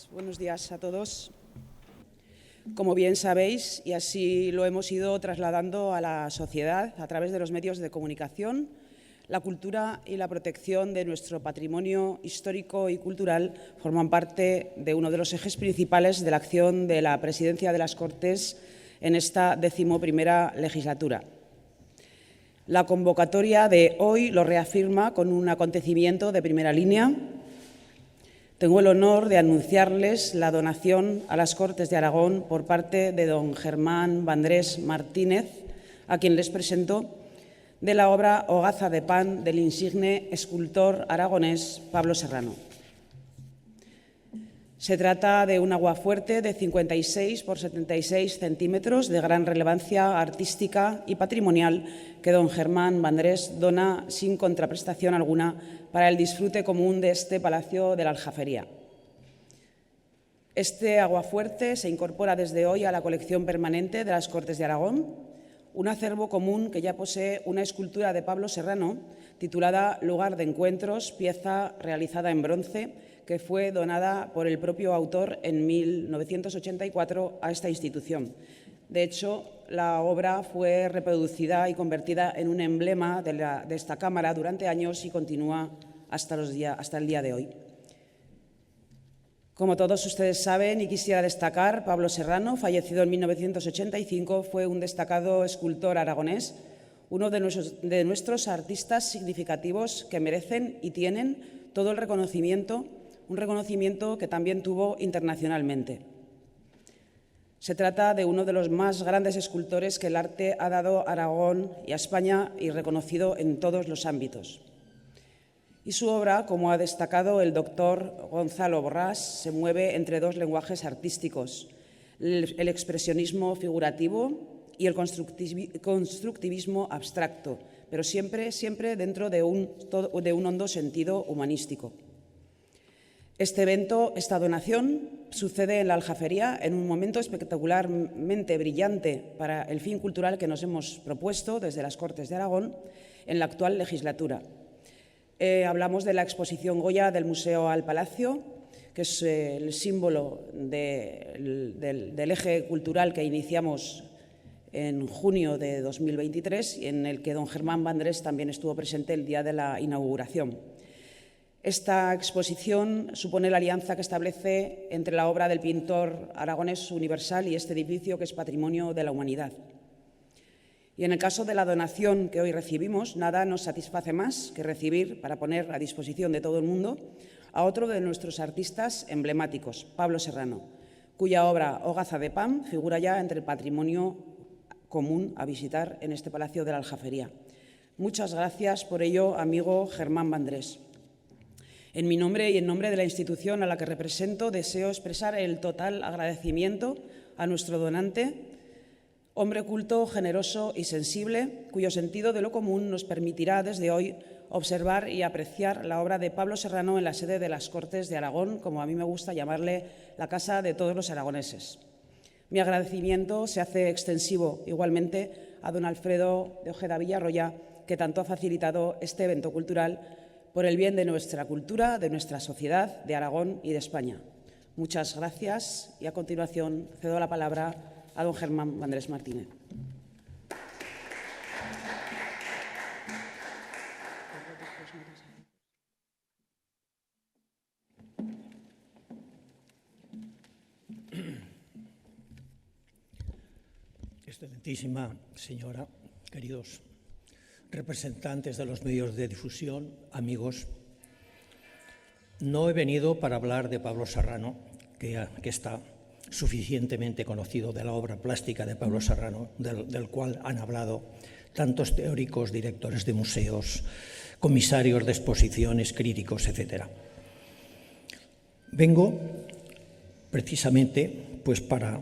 buenos días a todos. Como bien sabéis, y así lo hemos ido trasladando a la sociedad a través de los medios de comunicación, la cultura y la protección de nuestro patrimonio histórico y cultural forman parte de uno de los ejes principales de la acción de la Presidencia de las Cortes en esta 11ª legislatura. La convocatoria de hoy lo reafirma con un acontecimiento de primera línea. Tengo el honor de anunciarles la donación a las Cortes de Aragón por parte de don Germán Vandrés Martínez, a quien les presento, de la obra Hogaza de Pan del insigne escultor aragonés Pablo Serrano. Se trata de un aguafuerte de 56 por 76 centímetros de gran relevancia artística y patrimonial que don Germán Vandrés dona sin contraprestación alguna para el disfrute común de este Palacio de la Aljafería. Este aguafuerte se incorpora desde hoy a la colección permanente de las Cortes de Aragón, un acervo común que ya posee una escultura de Pablo Serrano titulada Lugar de Encuentros, pieza realizada en bronce, que fue donada por el propio autor en 1984 a esta institución. De hecho, la obra fue reproducida y convertida en un emblema de esta Cámara durante años y continúa hasta el día de hoy. Como todos ustedes saben, y quisiera destacar, Pablo Serrano, fallecido en 1985, fue un destacado escultor aragonés, uno de nuestros artistas significativos que merecen y tienen todo el reconocimiento, un reconocimiento que también tuvo internacionalmente. Se trata de uno de los más grandes escultores que el arte ha dado a Aragón y a España y reconocido en todos los ámbitos. Y su obra, como ha destacado el doctor Gonzalo Borrás, se mueve entre dos lenguajes artísticos, el expresionismo figurativo y el constructivismo abstracto, pero siempre dentro de un hondo sentido humanístico. Este evento, esta donación, sucede en la Aljafería en un momento espectacularmente brillante para el fin cultural que nos hemos propuesto desde las Cortes de Aragón en la actual legislatura. Hablamos de la exposición Goya del Museo al Palacio, que es el símbolo del eje cultural que iniciamos en junio de 2023 y en el que don Germán Vandrés también estuvo presente el día de la inauguración. Esta exposición supone la alianza que establece entre la obra del pintor aragonés universal y este edificio que es patrimonio de la humanidad. Y en el caso de la donación que hoy recibimos, nada nos satisface más que recibir, para poner a disposición de todo el mundo, a otro de nuestros artistas emblemáticos, Pablo Serrano, cuya obra Hogaza de Pan figura ya entre el patrimonio común a visitar en este Palacio de la Aljafería. Muchas gracias por ello, amigo Germán Vandrés. En mi nombre y en nombre de la institución a la que represento, deseo expresar el total agradecimiento a nuestro donante, hombre culto, generoso y sensible, cuyo sentido de lo común nos permitirá desde hoy observar y apreciar la obra de Pablo Serrano en la sede de las Cortes de Aragón, como a mí me gusta llamarle la casa de todos los aragoneses. Mi agradecimiento se hace extensivo igualmente a don Alfredo de Ojeda Villarroya, que tanto ha facilitado este evento cultural por el bien de nuestra cultura, de nuestra sociedad, de Aragón y de España. Muchas gracias y a continuación cedo la palabra a don Germán Vandrés Martínez. Excelentísima señora, queridos representantes de los medios de difusión, amigos, no he venido para hablar de Pablo Serrano, que está suficientemente conocido, de la obra plástica de Pablo Serrano, del cual han hablado tantos teóricos, directores de museos, comisarios de exposiciones, críticos, etc. Vengo precisamente pues, para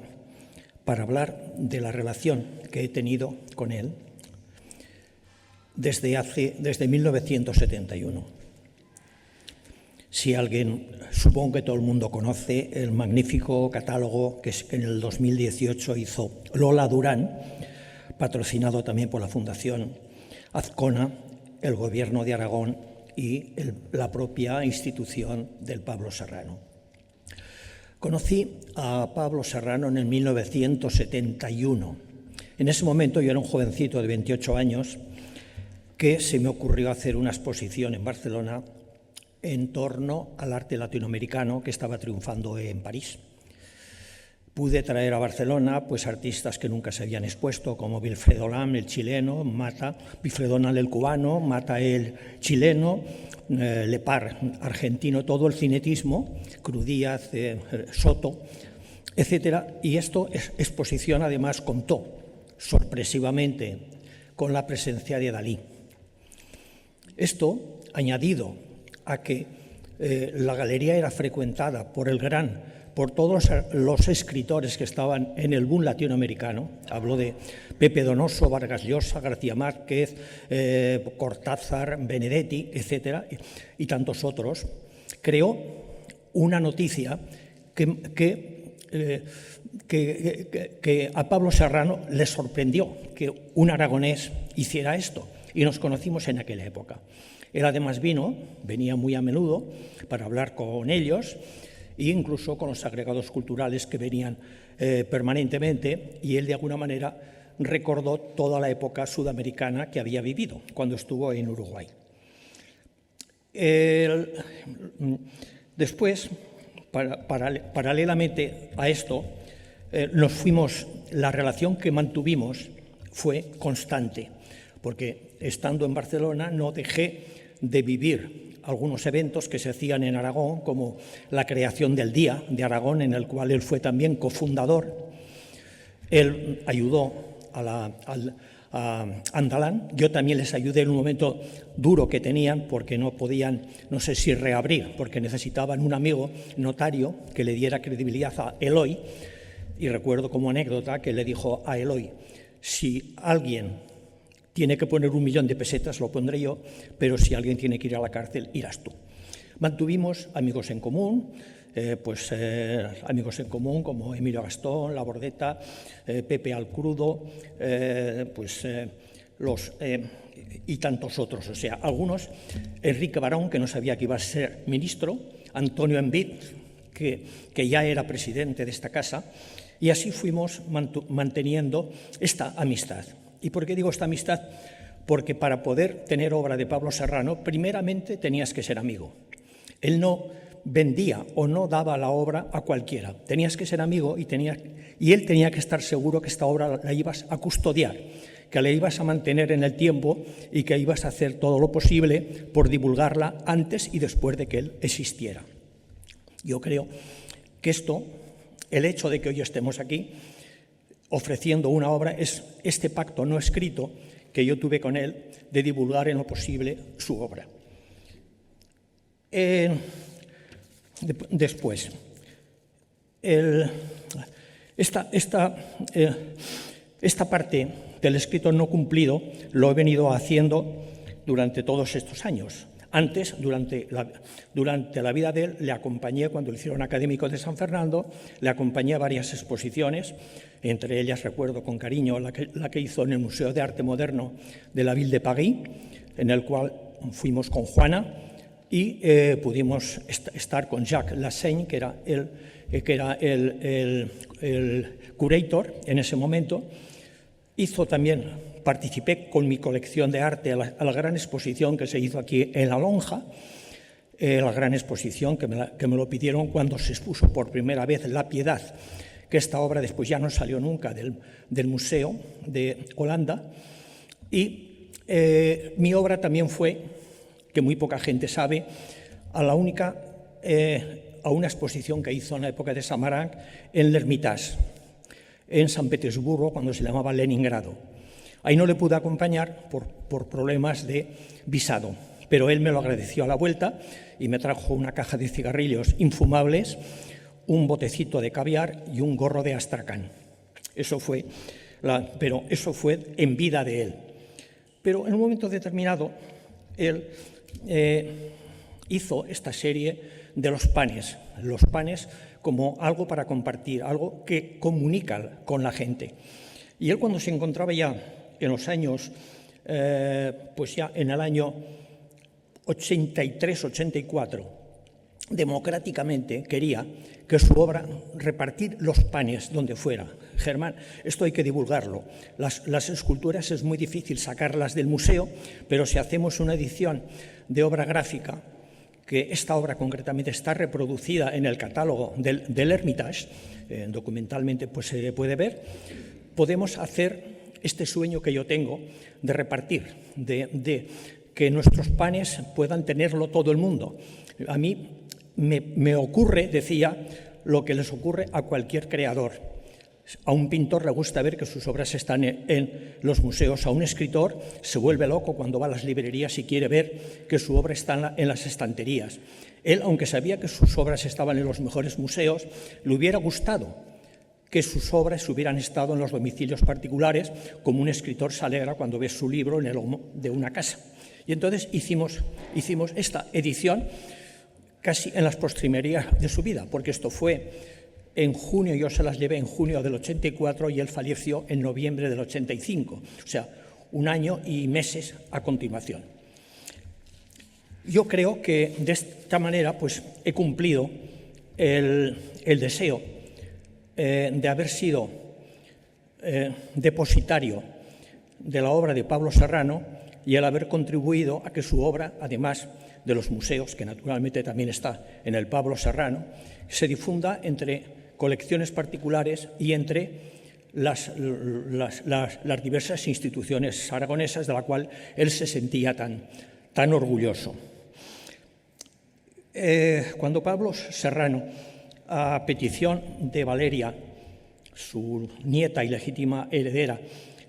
hablar de la relación que he tenido con él desde 1971. Si alguien, supongo que todo el mundo conoce el magnífico catálogo que en el 2018 hizo Lola Durán, patrocinado también por la Fundación Azcona, el Gobierno de Aragón y la propia institución del Pablo Serrano. Conocí a Pablo Serrano en el 1971. En ese momento yo era un jovencito de 28 años que se me ocurrió hacer una exposición en Barcelona en torno al arte latinoamericano que estaba triunfando en París. Pude traer a Barcelona pues, artistas que nunca se habían expuesto, como Wilfredo Lam, el chileno, Wilfredo Lam, el cubano, Mata, el chileno, Lepar, argentino, todo el cinetismo, Cruz Díaz, Soto, etc. Y esta exposición además contó sorpresivamente con la presencia de Dalí. Esto, añadido a que la galería era frecuentada por todos los escritores que estaban en el boom latinoamericano, hablo de Pepe Donoso, Vargas Llosa, García Márquez, Cortázar, Benedetti, etcétera, y tantos otros, creó una noticia que a Pablo Serrano le sorprendió que un aragonés hiciera esto, y nos conocimos en aquella época. Él además venía muy a menudo para hablar con ellos, e incluso con los agregados culturales que venían permanentemente, y él de alguna manera recordó toda la época sudamericana que había vivido cuando estuvo en Uruguay. Después, paralelamente a esto, la relación que mantuvimos fue constante, porque estando en Barcelona no dejé de vivir algunos eventos que se hacían en Aragón, como la creación del Día de Aragón, en el cual él fue también cofundador. Él ayudó a Andalán. Yo también les ayudé en un momento duro que tenían, porque no podían, no sé si reabrir, porque necesitaban un amigo notario que le diera credibilidad a Eloy. Y recuerdo como anécdota que le dijo a Eloy: si alguien tiene que poner 1 millón de pesetas, lo pondré yo, pero si alguien tiene que ir a la cárcel, irás tú. Mantuvimos amigos en común, amigos en común como Emilio Gastón, La Bordeta, Pepe Alcrudo, y tantos otros. O sea, algunos, Enrique Barón, que no sabía que iba a ser ministro, Antonio Envid, que ya era presidente de esta casa, y así fuimos manteniendo esta amistad. ¿Y por qué digo esta amistad? Porque para poder tener obra de Pablo Serrano, primeramente tenías que ser amigo. Él no vendía o no daba la obra a cualquiera. Tenías que ser amigo y él tenía que estar seguro que esta obra la ibas a custodiar, que la ibas a mantener en el tiempo y que ibas a hacer todo lo posible por divulgarla antes y después de que él existiera. Yo creo que el hecho de que hoy estemos aquí ofreciendo una obra, es este pacto no escrito que yo tuve con él de divulgar en lo posible su obra. Después, esta parte del escrito no cumplido lo he venido haciendo durante todos estos años. Antes, durante la vida de él, le acompañé cuando lo hicieron académico de San Fernando, le acompañé a varias exposiciones, entre ellas recuerdo con cariño la que hizo en el Museo de Arte Moderno de la Ville de París, en el cual fuimos con Juana y pudimos estar con Jacques Lassaigne, que era el curator en ese momento. Participé con mi colección de arte a la gran exposición que se hizo aquí en La Lonja, la gran exposición que me lo pidieron cuando se expuso por primera vez La Piedad, que esta obra después ya no salió nunca del Museo de Holanda. Y mi obra también fue, que muy poca gente sabe, a una exposición que hizo en la época de Samaranch en el Hermitage, en San Petersburgo, cuando se llamaba Leningrado. Ahí no le pude acompañar por problemas de visado, pero él me lo agradeció a la vuelta y me trajo una caja de cigarrillos infumables, un botecito de caviar y un gorro de Astracán. Pero eso fue en vida de él. Pero en un momento determinado, él hizo esta serie de los panes como algo para compartir, algo que comunica con la gente. Y él, cuando se encontraba ya en los años, ya en el año 83-84, democráticamente quería que su obra, repartir los panes donde fuera. Germán, esto hay que divulgarlo. Las esculturas es muy difícil sacarlas del museo, pero si hacemos una edición de obra gráfica, que esta obra concretamente está reproducida en el catálogo del Hermitage, documentalmente pues se puede ver, podemos hacer este sueño que yo tengo de repartir, de que nuestros panes puedan tenerlo todo el mundo. A mí me ocurre, decía, lo que les ocurre a cualquier creador. A un pintor le gusta ver que sus obras están en los museos. A un escritor se vuelve loco cuando va a las librerías y quiere ver que su obra está en las estanterías. Él, aunque sabía que sus obras estaban en los mejores museos, le hubiera gustado que sus obras hubieran estado en los domicilios particulares, como un escritor se alegra cuando ve su libro en el lomo de una casa. Y entonces hicimos esta edición casi en las postrimerías de su vida, porque esto fue en junio, yo se las llevé en junio del 84 y él falleció en noviembre del 85, o sea, un año y meses a continuación. Yo creo que de esta manera pues, he cumplido el deseo de haber sido depositario de la obra de Pablo Serrano y el haber contribuido a que su obra, además de los museos, que naturalmente también está en el Pablo Serrano, se difunda entre colecciones particulares y entre las diversas instituciones aragonesas de la cual él se sentía tan orgulloso. Cuando Pablo Serrano, a petición de Valeria, su nieta y legítima heredera,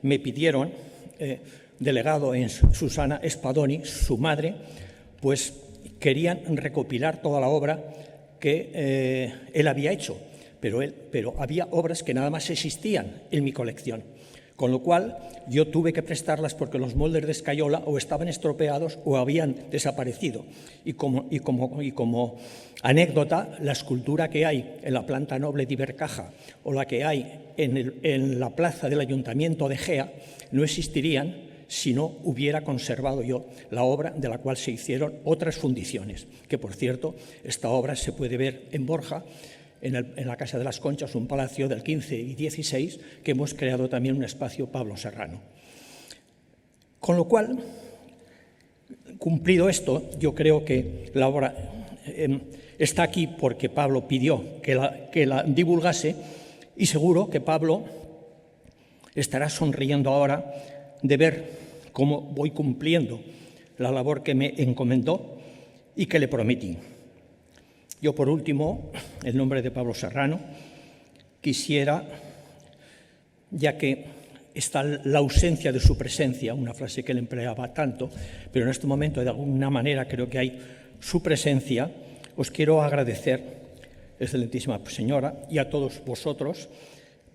me pidieron, delegado en Susana Spadoni, su madre, pues querían recopilar toda la obra que él había hecho, pero había obras que nada más existían en mi colección, con lo cual yo tuve que prestarlas porque los moldes de escayola o estaban estropeados o habían desaparecido. Y como anécdota, la escultura que hay en la planta noble de Ibercaja o la que hay en la plaza del Ayuntamiento de Gea no existirían si no hubiera conservado yo la obra de la cual se hicieron otras fundiciones, que por cierto, esta obra se puede ver en Borja, en la Casa de las Conchas, un palacio del 15 y 16, que hemos creado también un espacio Pablo Serrano. Con lo cual, cumplido esto, yo creo que la obra está aquí porque Pablo pidió que la divulgase y seguro que Pablo estará sonriendo ahora de ver cómo voy cumpliendo la labor que me encomendó y que le prometí. Yo, por último, en nombre de Pablo Serrano, quisiera, ya que está la ausencia de su presencia, una frase que él empleaba tanto, pero en este momento de alguna manera creo que hay su presencia, os quiero agradecer, excelentísima señora, y a todos vosotros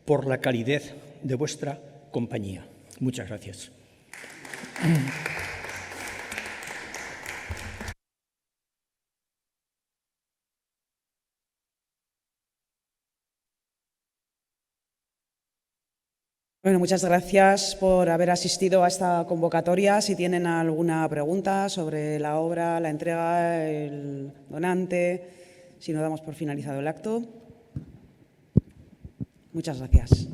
por la calidez de vuestra compañía. Muchas gracias. Bueno, muchas gracias por haber asistido a esta convocatoria. Si tienen alguna pregunta sobre la obra, la entrega, el donante, si no damos por finalizado el acto. Muchas gracias.